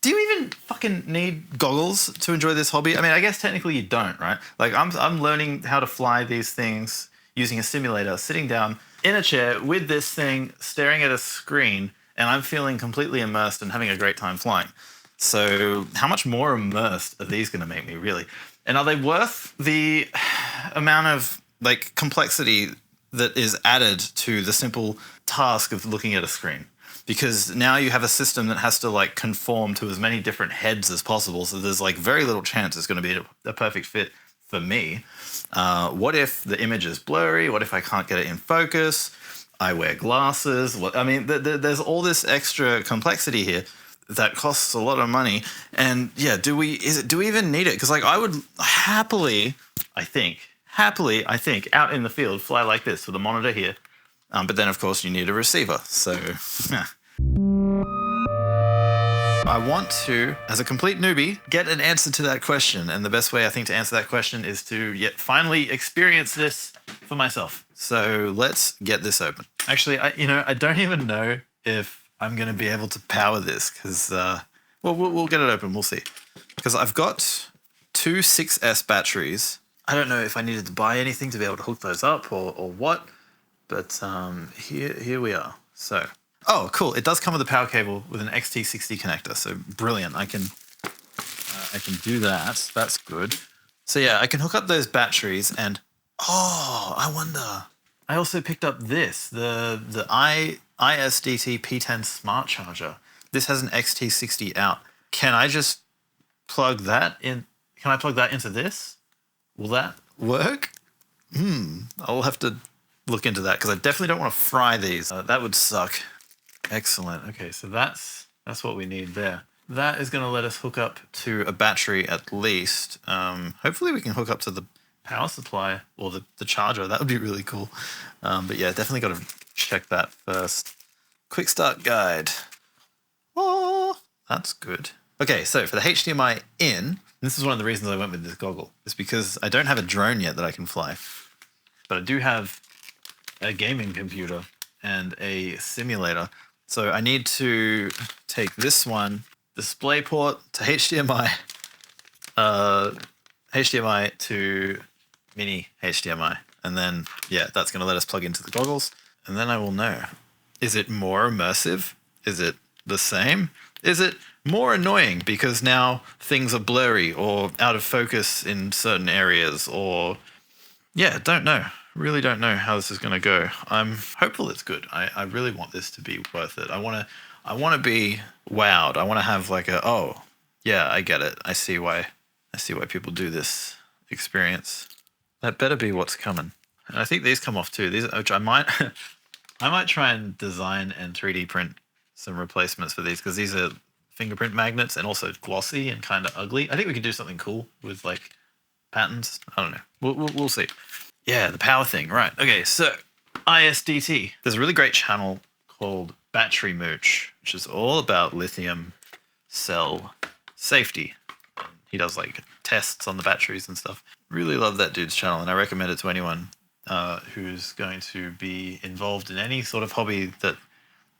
Do you even fucking need goggles to enjoy this hobby? I mean, I guess technically you don't, right? Like I'm learning how to fly these things using a simulator, sitting down in a chair with this thing, staring at a screen, and I'm feeling completely immersed and having a great time flying. So how much more immersed are these going to make me, really? And are they worth the amount of like complexity that is added to the simple task of looking at a screen? Because now you have a system that has to like conform to as many different heads as possible. So there's like very little chance it's going to be a perfect fit for me. What if the image is blurry? What if I can't get it in focus? I wear glasses. I mean, there's all this extra complexity here that costs a lot of money. And yeah, do we even need it? Because like I would happily, I think, out in the field, fly like this with a monitor here. But then, of course, you need a receiver. So, yeah. I want to, as a complete newbie, get an answer to that question. And the best way, I think, to answer that question is to finally experience this for myself. So let's get this open. Actually, I don't even know if I'm going to be able to power this because, we'll get it open. We'll see. Because I've got two 6S batteries. I don't know if I needed to buy anything to be able to hook those up or what. But here we are. So, oh, cool. It does come with a power cable with an XT60 connector. So brilliant. I can do that. That's good. So yeah, I can hook up those batteries and, oh, I wonder. I also picked up this, the ISDT P10 smart charger. This has an XT60 out. Can I just plug that in? Can I plug that into this? Will that work? I'll have to look into that because I definitely don't want to fry these. That would suck. Excellent. Okay, so that's what we need there. That is going to let us hook up to a battery at least. Hopefully we can hook up to the power supply or the charger. That would be really cool. But yeah, definitely got to check that first. Quick start guide. Oh, that's good. Okay, so for the HDMI in, this is one of the reasons I went with this goggle. It's because I don't have a drone yet that I can fly. But I do have a gaming computer and a simulator. So I need to take this one, display port to HDMI, HDMI to mini HDMI. And then, yeah, that's going to let us plug into the goggles. And then I will know. Is it more immersive? Is it the same? Is it more annoying because now things are blurry or out of focus in certain areas? Or, yeah, don't know. Really don't know how this is going to go. I'm hopeful it's good. I really want this to be worth it. I want to be wowed. I want to have like a, oh, yeah, I get it. I see why people do this experience. That better be what's coming. And I think these come off too. These, which I might try and design and 3D print some replacements for these because these are fingerprint magnets and also glossy and kind of ugly. I think we can do something cool with like patterns. I don't know. We'll see. Yeah, the power thing, right. Okay, so ISDT. There's a really great channel called Battery Mooch, which is all about lithium cell safety. He does like tests on the batteries and stuff. Really love that dude's channel, and I recommend it to anyone who's going to be involved in any sort of hobby that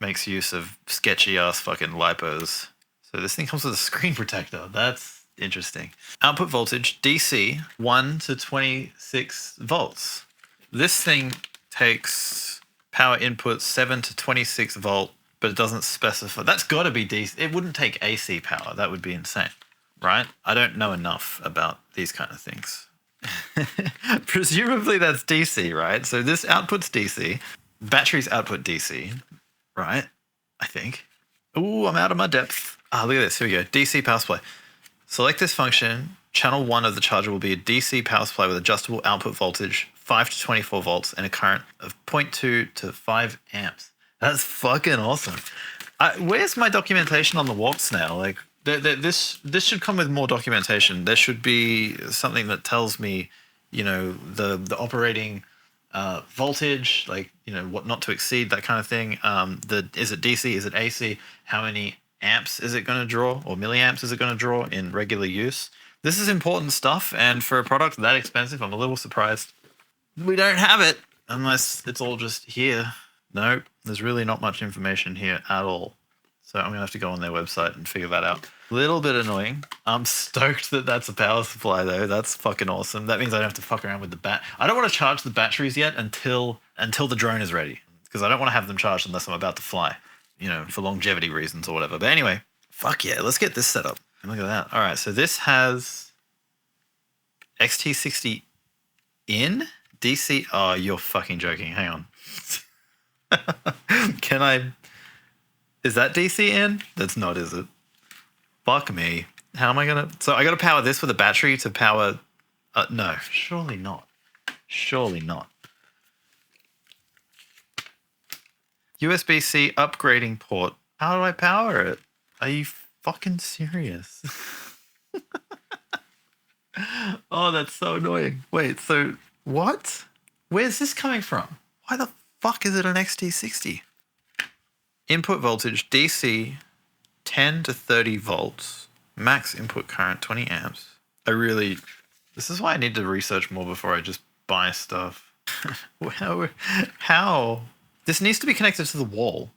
makes use of sketchy ass fucking lipos. So this thing comes with a screen protector. That's interesting. Output voltage, DC, 1 to 26 volts. This thing takes power input 7 to 26 volt, but it doesn't specify. That's got to be DC. It wouldn't take AC power. That would be insane, right? I don't know enough about these kind of things. Presumably that's DC, right? So this output's DC. Batteries output DC, right? I think. Ooh, I'm out of my depth. Ah, look at this. Here we go. DC power supply. Select this function. Channel 1 of the charger will be a DC power supply with adjustable output voltage, 5 to 24 volts, and a current of 0.2 to 5 amps. That's fucking awesome. Where's my documentation on the walk snail? Like, this should come with more documentation. There should be something that tells me, you know, the operating voltage, like, you know, what not to exceed, that kind of thing. Is it DC? Is it AC? How many amps is it going to draw, or milliamps is it going to draw in regular use? This is important stuff, and for a product that expensive, I'm a little surprised we don't have it, unless it's all just here. Nope, there's really not much information here at all. So I'm gonna have to go on their website and figure that out. Little bit annoying. I'm stoked that that's a power supply though. That's fucking awesome. That means I don't have to fuck around with the bat. I don't want to charge the batteries yet until the drone is ready, because I don't want to have them charged unless I'm about to fly, you know, for longevity reasons or whatever. But anyway, fuck yeah, let's get this set up. And look at that. All right, so this has XT60 in DC. Oh, you're fucking joking. Hang on. Can I? Is that DC in? That's not, is it? Fuck me. How am I gonna? So I gotta power this with a battery to power. No, surely not. Surely not. USB-C upgrading port. How do I power it? Are you fucking serious? Oh, that's so annoying. Wait, so what? Where's this coming from? Why the fuck is it an XT60? Input voltage DC 10 to 30 volts. Max input current 20 amps. This is why I need to research more before I just buy stuff. How? This needs to be connected to the wall.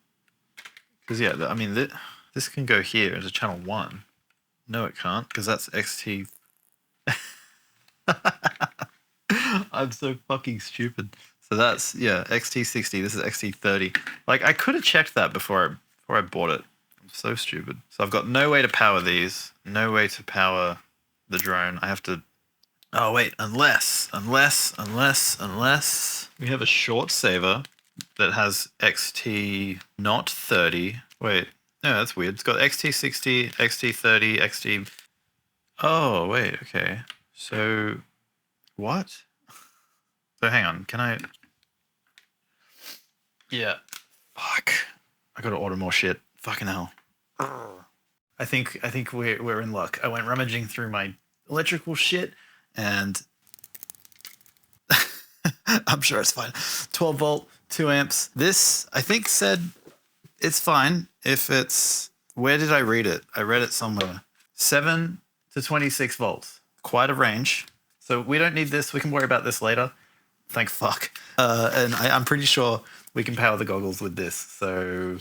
Because yeah, I mean, this can go here into channel 1. No, it can't, because that's XT. I'm so fucking stupid. So that's, yeah, XT60. This is XT30. Like, I could have checked that before I bought it. I'm so stupid. So I've got no way to power these. No way to power the drone. I have to... Oh, wait. Unless we have a short saver that has XT not 30. Wait. No, that's weird. It's got XT60, XT30, XT... Oh, wait. Okay. So... What? So hang on, can I... Yeah. Fuck. I gotta order more shit. Fucking hell. I think we're in luck. I went rummaging through my electrical shit and I'm sure it's fine. 12 volt, 2 amps. This, I think, said it's fine if it's... Where did I read it? I read it somewhere. 7 to 26 volts. Quite a range. So we don't need this. We can worry about this later. Thank fuck. And I'm pretty sure we can power the goggles with this. So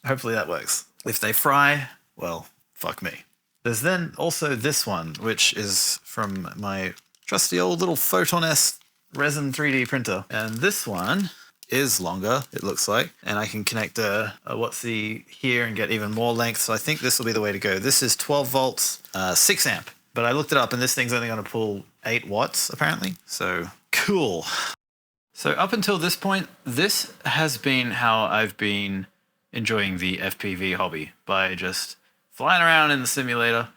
hopefully that works. If they fry, well, fuck me. There's then also this one, which is from my trusty old little Photon S resin 3D printer. And this one is longer, it looks like. And I can connect a what's-the here and get even more length. So I think this will be the way to go. This is 12 volts, 6 amp. But I looked it up and this thing's only going to pull 8 watts apparently. So cool. So up until this point, this has been how I've been enjoying the FPV hobby, by just flying around in the simulator.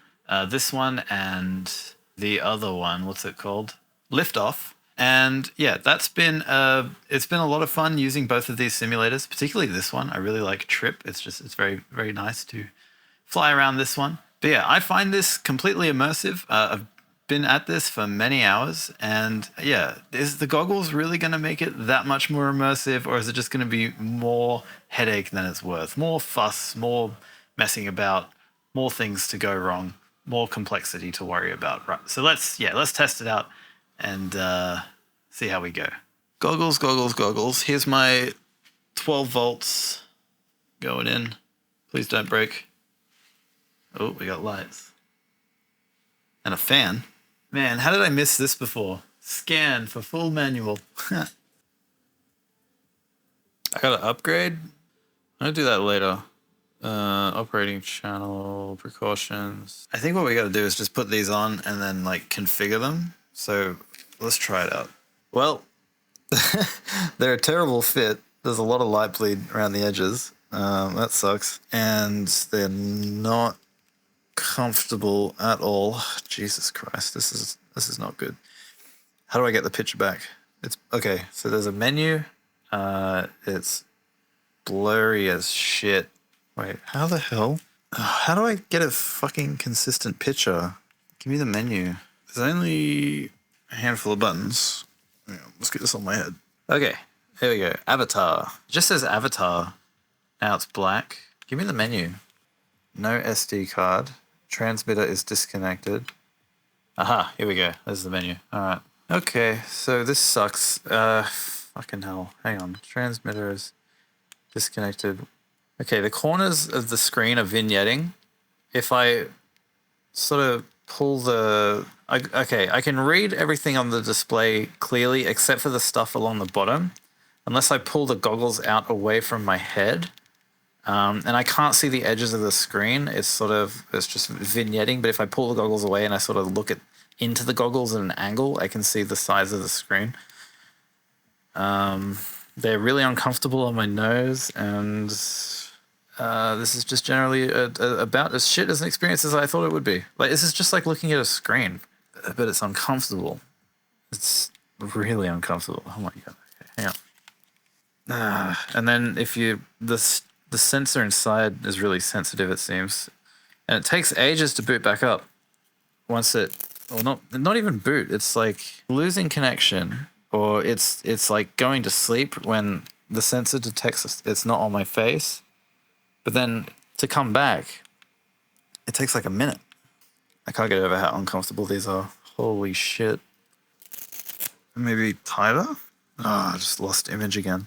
This one and the other one, what's it called? Liftoff. And yeah, that's been it's been a lot of fun using both of these simulators, particularly this one. I really like Trip. It's very, very nice to fly around this one. But yeah, I find this completely immersive. I've been at this for many hours, and yeah, is the goggles really going to make it that much more immersive, or is it just going to be more headache than it's worth? More fuss, more messing about, more things to go wrong, more complexity to worry about. Right. So let's test it out and see how we go. Goggles, goggles, goggles. Here's my 12 volts going in. Please don't break. Oh, we got lights. And a fan. Man, how did I miss this before? Scan for full manual. I gotta upgrade? I'll do that later. Operating channel, precautions. I think what we gotta do is just put these on and then like configure them. So let's try it out. Well, they're a terrible fit. There's a lot of light bleed around the edges. That sucks. And they're not comfortable at all. Jesus Christ, this is not good. How do I get the picture back? It's okay. So there's a menu. It's blurry as shit. Wait, how the hell? How do I get a fucking consistent picture? Give me the menu. There's only a handful of buttons. Hang on, let's get this on my head. Okay, here we go. Avatar. It just says avatar. Now it's black. Give me the menu. No SD card. Transmitter is disconnected. Aha, here we go. There's the menu. All right. Okay, so this sucks. Fucking hell. Hang on. Transmitter is disconnected. Okay, the corners of the screen are vignetting. If I sort of pull the... okay, I can read everything on the display clearly except for the stuff along the bottom. Unless I pull the goggles out away from my head. And I can't see the edges of the screen. It's just vignetting. But if I pull the goggles away and I sort of look into the goggles at an angle, I can see the size of the screen. They're really uncomfortable on my nose, and this is just generally about as shit as an experience as I thought it would be. Like, this is just like looking at a screen, but it's uncomfortable. It's really uncomfortable. Oh my god. Okay, hang on. And then if you the sensor inside is really sensitive, it seems, and it takes ages to boot back up. Once not even boot. It's like losing connection, or it's like going to sleep when the sensor detects it's not on my face. But then to come back, it takes like a minute. I can't get over how uncomfortable these are. Holy shit. Maybe tighter? I just lost image again.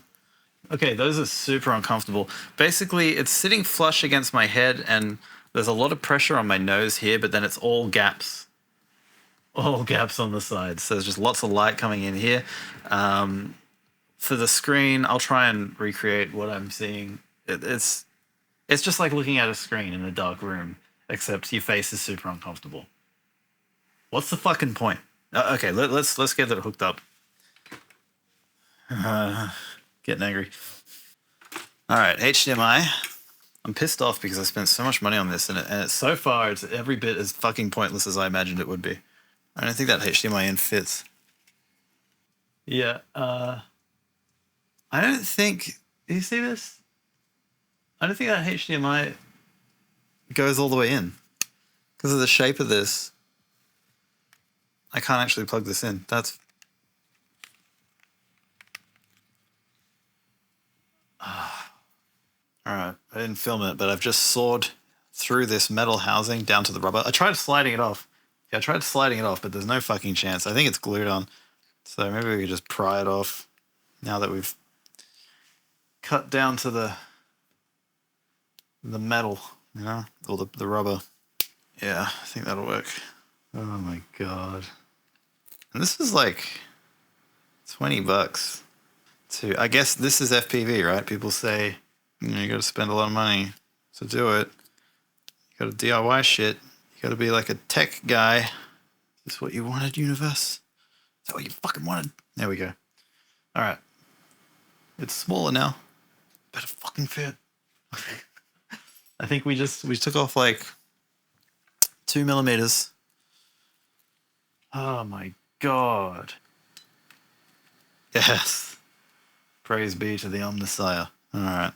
Okay, those are super uncomfortable. Basically, it's sitting flush against my head, and there's a lot of pressure on my nose here, but then it's all gaps. All gaps on the sides. So there's just lots of light coming in here. For the screen, I'll try and recreate what I'm seeing. It's just like looking at a screen in a dark room, except your face is super uncomfortable. What's the fucking point? Okay, let's get it hooked up. Getting angry. All right, HDMI. I'm pissed off because I spent so much money on this, and so far it's every bit as fucking pointless as I imagined it would be. I don't think that HDMI in fits. Yeah. I don't think. Do you see this? I don't think that HDMI goes all the way in because of the shape of this. I can't actually plug this in. That's... Alright, I didn't film it, but I've just sawed through this metal housing down to the rubber. I tried sliding it off. Yeah, I tried sliding it off, but there's no fucking chance. I think it's glued on. So maybe we could just pry it off now that we've cut down to the metal, you know, or the rubber. Yeah, I think that'll work. Oh my god. And this is like $20 too. I guess this is FPV, right? People say, you know, you gotta spend a lot of money to do it. You gotta DIY shit. You gotta be like a tech guy. Is this what you wanted, universe? Is that what you fucking wanted? There we go. Alright. It's smaller now. Better fucking fit. I think we took off like 2 millimeters. Oh my god. Yes. Praise be to the Omnissiah. Alright.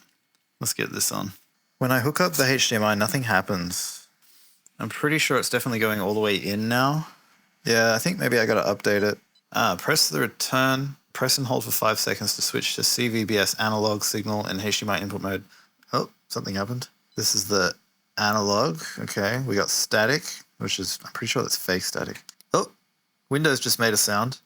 Let's get this on. When I hook up the HDMI, nothing happens. I'm pretty sure it's definitely going all the way in now. Yeah, I think maybe I gotta update it. Press the return. Press and hold for 5 seconds to switch to CVBS analog signal in HDMI input mode. Oh, something happened. This is the analog. Okay, we got static, which is, I'm pretty sure that's fake static. Oh, Windows just made a sound.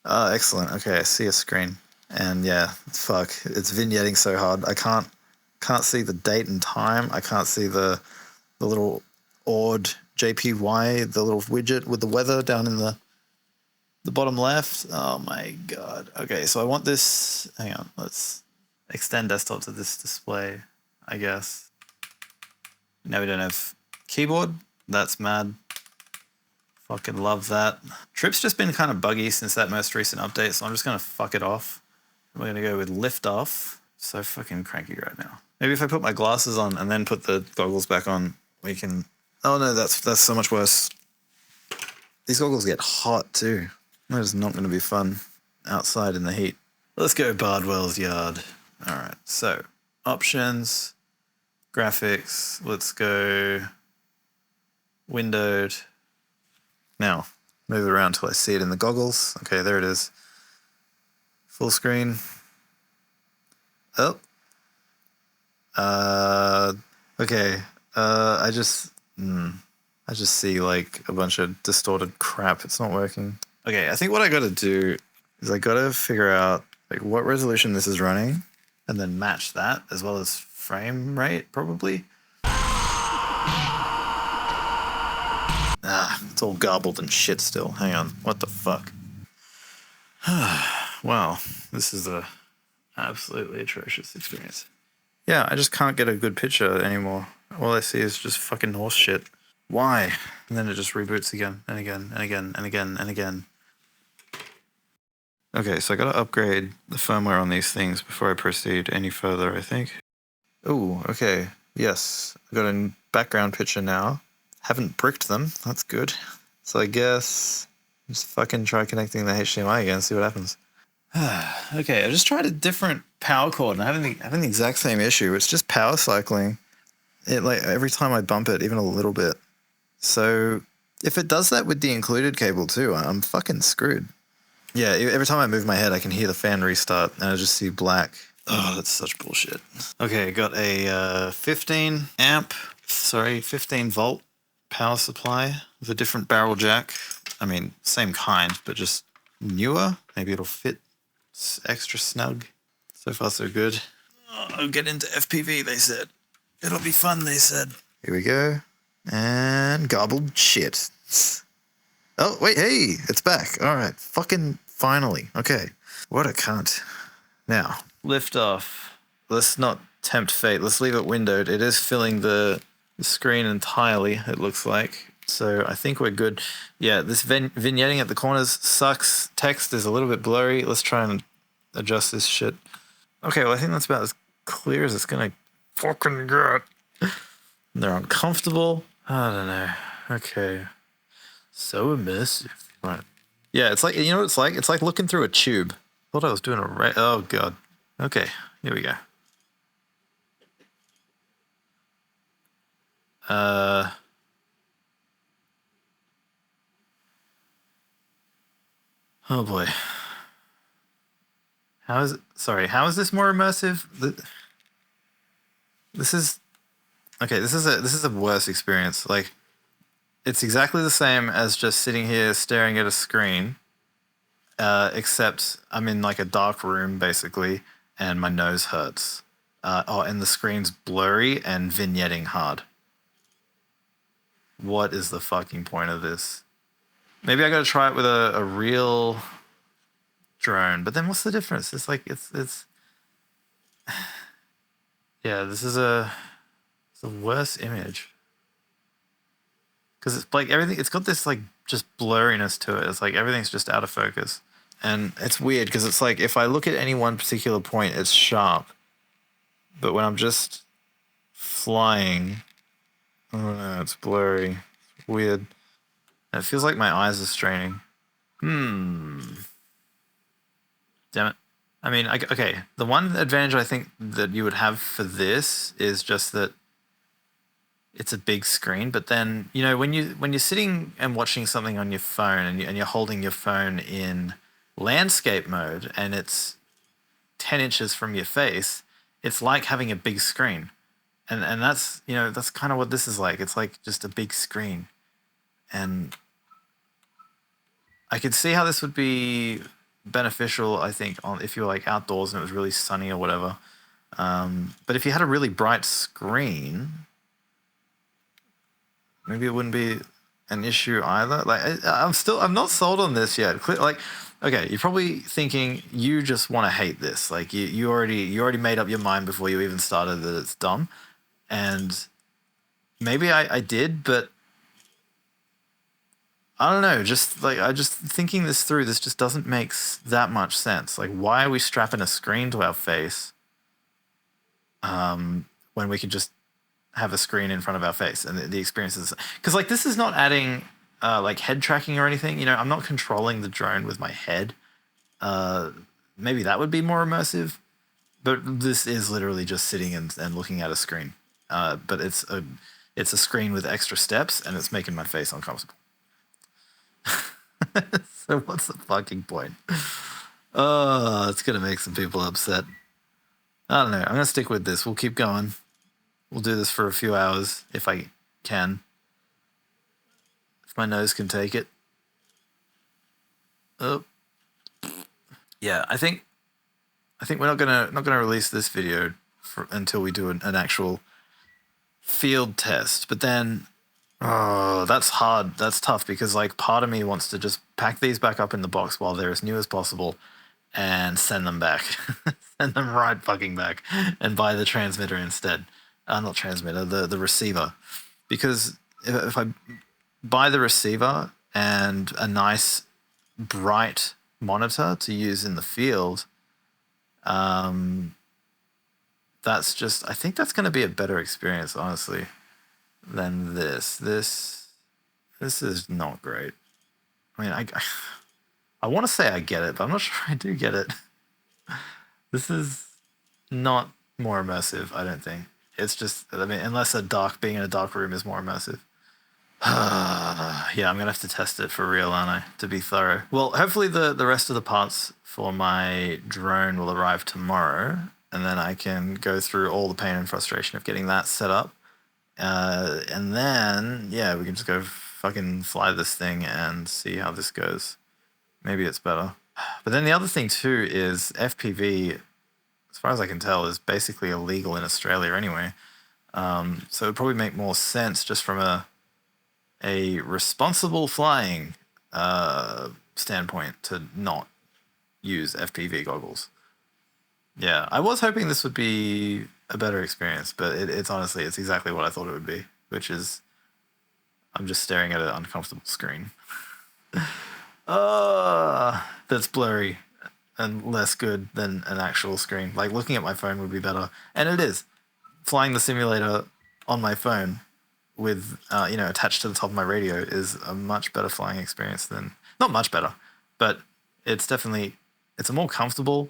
Excellent. Okay, I see a screen. And yeah, fuck, it's vignetting so hard. I can't see the date and time. I can't see the little odd JPY, the little widget with the weather down in the bottom left. Oh my god. Okay, so I want this. Hang on, let's extend desktop to this display, I guess. Now we don't have keyboard. That's mad. Fucking love that. Trip's just been kind of buggy since that most recent update, so I'm just gonna fuck it off. We're gonna go with lift off. So fucking cranky right now. Maybe if I put my glasses on and then put the goggles back on, we can... Oh no, that's so much worse. These goggles get hot too. That is not gonna be fun outside in the heat. Let's go Bardwell's yard. All right, so options, graphics, let's go windowed. Now, move it around till I see it in the goggles. Okay, there it is. Full screen. Oh. Okay. I just see like a bunch of distorted crap. It's not working. Okay, I think what I gotta do is I gotta figure out like what resolution this is running and then match that as well as frame rate, probably. Ah, it's all garbled and shit still. Hang on. What the fuck? Wow, this is a absolutely atrocious experience. Yeah, I just can't get a good picture anymore. All I see is just fucking horse shit. Why? And then it just reboots again and again and again and again and again. Okay, so I gotta upgrade the firmware on these things before I proceed any further, I think. Oh, okay. Yes, I got a background picture now. Haven't bricked them. That's good. So I guess just fucking try connecting the HDMI again and see what happens. Okay, I just tried a different power cord and I'm having the exact same issue. It's just power cycling. It like every time I bump it, even a little bit. So if it does that with the included cable too, I'm fucking screwed. Yeah, every time I move my head, I can hear the fan restart and I just see black. Oh, that's such bullshit. Okay, got a 15 volt power supply with a different barrel jack. I mean, same kind, but just newer. Maybe it'll fit extra snug. So far, so good. Oh, I'll get into FPV, they said. It'll be fun, they said. Here we go. And garbled shit. Oh, wait, hey, it's back. All right, fucking finally. Okay, what a cunt. Now, lift off. Let's not tempt fate. Let's leave it windowed. It is filling the screen entirely, it looks like. So I think we're good. Yeah, this vignetting at the corners sucks. Text is a little bit blurry. Let's try and adjust this shit. Okay, well, I think that's about as clear as it's gonna fucking get. They're uncomfortable. I don't know. Okay. So immersive. Right. Yeah, it's like, you know what it's like? It's like looking through a tube. Thought I was doing a oh god. Okay, here we go. Oh boy. How is this more immersive? This is okay, this is a worse experience. Like, it's exactly the same as just sitting here staring at a screen. Except I'm in like a dark room basically, and my nose hurts. And the screen's blurry and vignetting hard. What is the fucking point of this? Maybe I gotta try it with a real drone, but then what's the difference? It's like it's yeah, this is it's a worse image. Because it's like everything, it's got this like just blurriness to it. It's like everything's just out of focus. And it's weird because it's like if I look at any one particular point, it's sharp. But when I'm just flying, I don't know, it's blurry. It's weird. And it feels like my eyes are straining. Damn it. I mean, okay, the one advantage I think that you would have for this is just that it's a big screen, but then, you know, when you're sitting and watching something on your phone and you're holding your phone in landscape mode and it's 10 inches from your face, it's like having a big screen. And that's, you know, that's kind of what this is like. It's like just a big screen. And I could see how this would be beneficial, I think, if you were like outdoors and it was really sunny or whatever. But if you had a really bright screen, maybe it wouldn't be an issue either. Like, I'm not sold on this yet. Like, okay, you're probably thinking you just want to hate this. Like, you already made up your mind before you even started that it's dumb. And maybe I did, but I don't know. Just like, I just thinking this through, this just doesn't make that much sense. Like, why are we strapping a screen to our face when we could just have a screen in front of our face and the experiences? Because like, this is not adding like head tracking or anything. You know, I'm not controlling the drone with my head. Maybe that would be more immersive, but this is literally just sitting and looking at a screen. But it's a screen with extra steps and it's making my face uncomfortable. So what's the fucking point? Oh, it's gonna make some people upset. I don't know. I'm gonna stick with this. We'll keep going. We'll do this for a few hours if I can. If my nose can take it. Oh. Yeah, I think we're not gonna release this video until we do an actual field test. But then, oh, that's hard. That's tough because like part of me wants to just pack these back up in the box while they're as new as possible and send them back, send them right fucking back, and buy the transmitter instead. Not transmitter, the receiver, because if I buy the receiver and a nice bright monitor to use in the field, that's just, I think that's going to be a better experience, honestly, than this. This is not great. I mean, I want to say I get it, but I'm not sure I do get it. This is not more immersive, I don't think. It's just, I mean, unless being in a dark room is more immersive. Yeah, I'm going to have to test it for real, aren't I? To be thorough. Well, hopefully the rest of the parts for my drone will arrive tomorrow, and then I can go through all the pain and frustration of getting that set up. And then, yeah, we can just go fucking fly this thing and see how this goes. Maybe it's better. But then the other thing too is FPV, as far as I can tell, is basically illegal in Australia anyway. So it would probably make more sense just from a responsible flying standpoint to not use FPV goggles. Yeah, I was hoping this would be a better experience, but it's honestly, it's exactly what I thought it would be, which is I'm just staring at an uncomfortable screen. That's blurry and less good than an actual screen. Like looking at my phone would be better, and it is. Flying the simulator on my phone with attached to the top of my radio is a much better flying experience than, not much better, but it's a more comfortable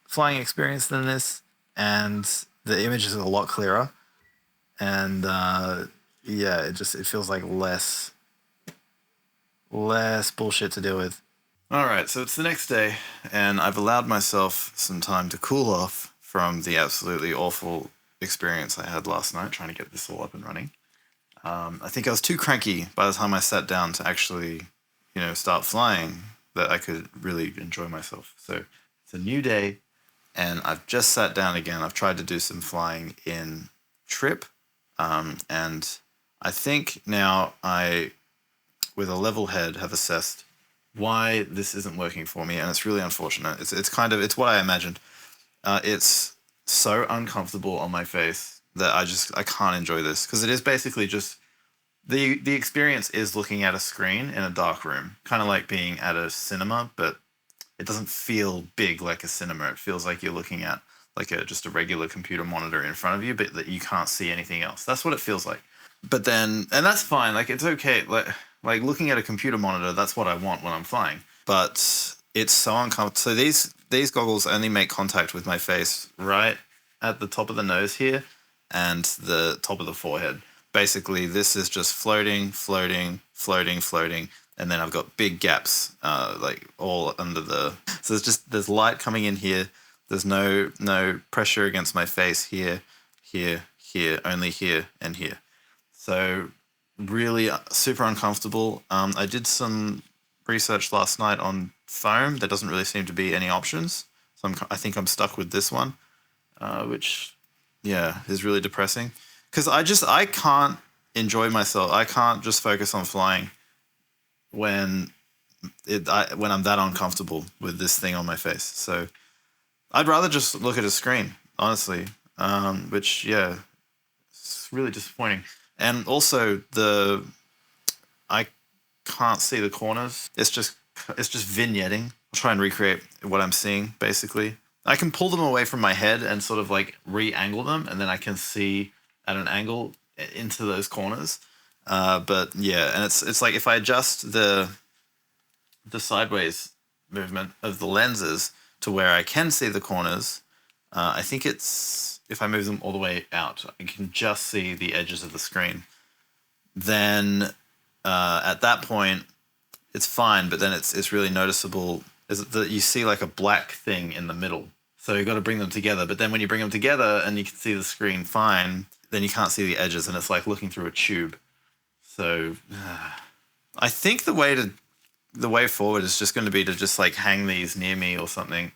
flying experience than this, and the image is a lot clearer, and it feels like less bullshit to deal with. All right, so it's the next day, and I've allowed myself some time to cool off from the absolutely awful experience I had last night trying to get this all up and running. I think I was too cranky by the time I sat down to actually, start flying that I could really enjoy myself. So it's a new day, and I've just sat down again. I've tried to do some flying in Trip, and I think now with a level head, have assessed why this isn't working for me, and it's really unfortunate. It's what I imagined. It's so uncomfortable on my face that I can't enjoy this, because it is basically just the experience is looking at a screen in a dark room, kind of like being at a cinema, but it doesn't feel big like a cinema. It feels like you're looking at like just a regular computer monitor in front of you, but that you can't see anything else. That's what it feels like. But then, and that's fine. Like it's okay. Like looking at a computer monitor, that's what I want when I'm flying. But it's so uncomfortable. So these goggles only make contact with my face right at the top of the nose here and the top of the forehead. Basically, this is just floating, floating, floating, floating, and then I've got big gaps, like all under the. So there's light coming in here. There's no pressure against my face here, here, here, only here and here. So really super uncomfortable. I did some research last night on foam. There doesn't really seem to be any options. So I think I'm stuck with this one, which, yeah, is really depressing. Because I can't enjoy myself. I can't just focus on flying when I'm that uncomfortable with this thing on my face. So I'd rather just look at a screen, honestly, which, yeah, it's really disappointing. And also I can't see the corners. It's just vignetting. I'll try and recreate what I'm seeing, basically. I can pull them away from my head and sort of like re-angle them, and then I can see at an angle into those corners. But yeah, and it's like if I adjust the sideways movement of the lenses to where I can see the corners, I think it's, if I move them all the way out, I can just see the edges of the screen. Then at that point, it's fine, but then it's really noticeable is that you see like a black thing in the middle. So you've got to bring them together. But then when you bring them together and you can see the screen fine, then you can't see the edges, and it's like looking through a tube. So I think the way forward is just going to be to just like hang these near me or something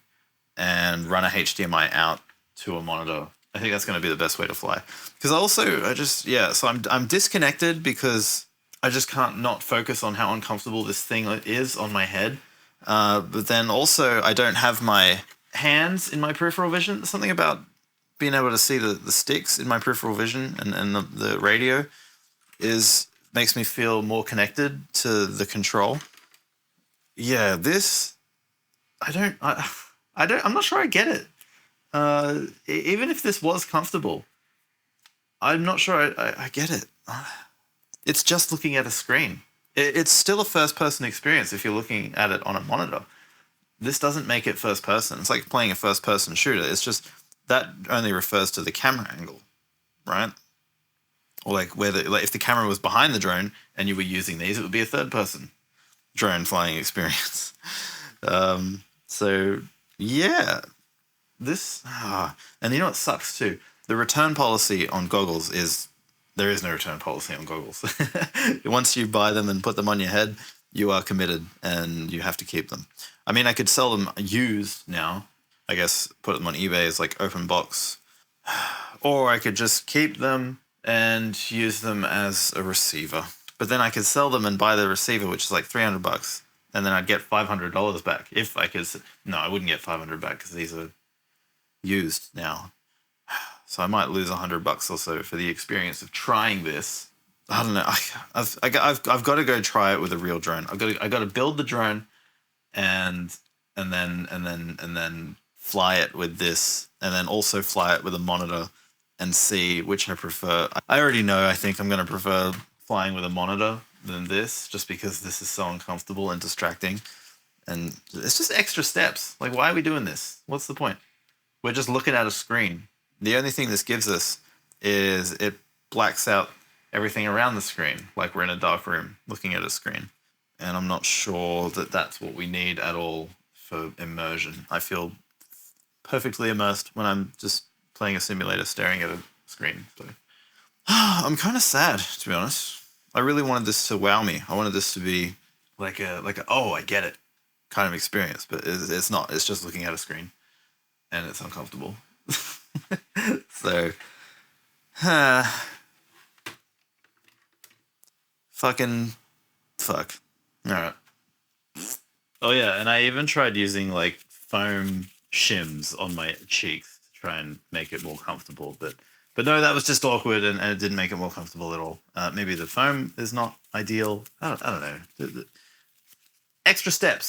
and run a HDMI out to a monitor I think that's going to be the best way to fly. Because so I'm disconnected because I just can't not focus on how uncomfortable this thing is on my head. But then also I don't have my hands in my peripheral vision. There's something about being able to see the sticks in my peripheral vision and the radio makes me feel more connected to the control. Yeah, I'm not sure I get it. Even if this was comfortable, I'm not sure I get it. It's just looking at a screen. It's still a first-person experience if you're looking at it on a monitor. This doesn't make it first-person. It's like playing a first-person shooter. It's just that only refers to the camera angle, right? Or like if the camera was behind the drone and you were using these, it would be a third-person drone flying experience. So yeah, and you know what sucks too? The return policy on goggles there is no return policy on goggles. Once you buy them and put them on your head, you are committed and you have to keep them. I mean, I could sell them used now. I guess put them on eBay as like open box. Or I could just keep them and use them as a receiver. But then I could sell them and buy the receiver, which is like $300. And then I'd get $500 back. If I could... No, I wouldn't get $500 back because these are used now. So I might lose $100 or so for the experience of trying this. I don't know. I've got to go try it with a real drone. I got to build the drone and then fly it with this, and then also fly it with a monitor and see which I prefer. I already know. I think I'm going to prefer flying with a monitor than this, just because this is so uncomfortable and distracting, and it's just extra steps. Like, why are we doing this? What's the point? We're just looking at a screen. The only thing this gives us is it blacks out everything around the screen, like we're in a dark room looking at a screen. And I'm not sure that that's what we need at all for immersion. I feel perfectly immersed when I'm just playing a simulator staring at a screen. So I'm kind of sad, to be honest. I really wanted this to wow me. I wanted this to be like a oh, I get it kind of experience, but it's not. It's just looking at a screen, and it's uncomfortable. So, fucking fuck. All right. Oh yeah, and I even tried using like foam shims on my cheeks to try and make it more comfortable, but no, that was just awkward, and it didn't make it more comfortable at all. Maybe the foam is not ideal. I don't know. Extra steps.